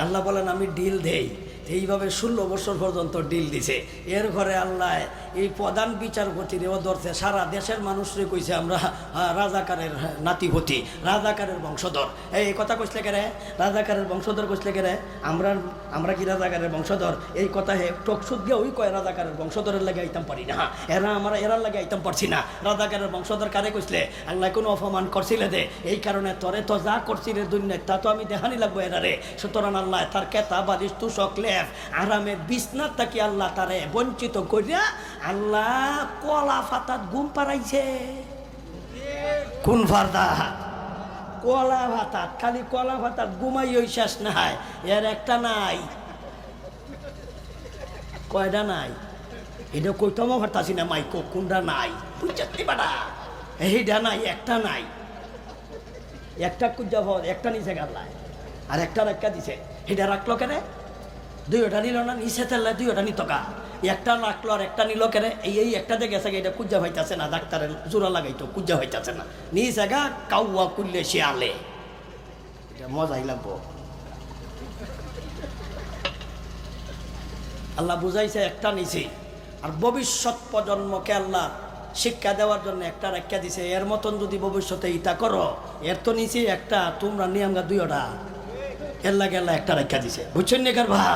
আল্লাহ বলেন আমি ডিল দেই। এইভাবে 16 বছর পর্যন্ত ডিল দিছে। এর ঘরে আল্লাহ এই প্রধান বিচারপতিরেও ধরছে, সারা দেশের মানুষরে কইছে আমরা রাজাকারের নাতিপতি, রাজাকারের বংশধর। এই কথা কইসলে কেরে? রাজাকারের বংশধর কইসলে কেরে? আমরা কি রাজাকারের বংশধর? এই কথা হে টকসুদ দিয়ে ওই কয় রাজাকারের বংশধরের লাগে আইতাম পারি না, এরার লাগে আইতাম পারছি না। রাজাকারের বংশধর কারে কইসলে? আল্লাহ কোনো অপমান করছিলে দে, এই কারণে তরে তো যা করছিলে দুনিয়া তা তো আমি দেখানি লাগবো এরারে। সুতরাং আল্লাহ তার কেতা বাদিস তু সকলে আরামে বিছনার থাকি আল্লাহ তারে বঞ্চিত করিয়া আল্লাহ কলা ফাতাত ঘুম পাড়াইছে। কোন ফারদা? কলা ভাতাত, খালি কলা ভাতাত ঘুমাই ওই শেষ নাই, এর একটা নাই। কয়টা নাই? এটা কইতাম ভারতাছি না মাইকো, কোনটা নাই বুঝছি বাটা? এইটা নাই, একটা নাই। একটা কুজা ভর একটা নিচে গাল্লায়, আর একটা রাখা দিছে। এটা রাখলো কেন? দুইটা নিল না, নিচে তেল দুইটা নিত গা, একটা রাখলো আর একটা নিল কেন? এই একটাতে গেছে এটা কুজা হইতাছে না, ডাক্তারের জোড়া লাগাইতো কুজা হইতাছে না, নিচে গা কাউয়া করলে শিয়ালে। এটা মজাই লাগবো। আল্লাহ বুঝাইছে একটা নিচে, আর ভবিষ্যৎ প্রজন্মকে আল্লাহ শিক্ষা দেওয়ার জন্য একটা রাখা দিছে। এর মতন যদি ভবিষ্যতে ইটা করো, এর তো নিচে একটা, তোমরা নিয়মগা দুইটা, এর লাগে আল্লাহ একটা রাখা দিছে। বুঝছেন না কার ভাই?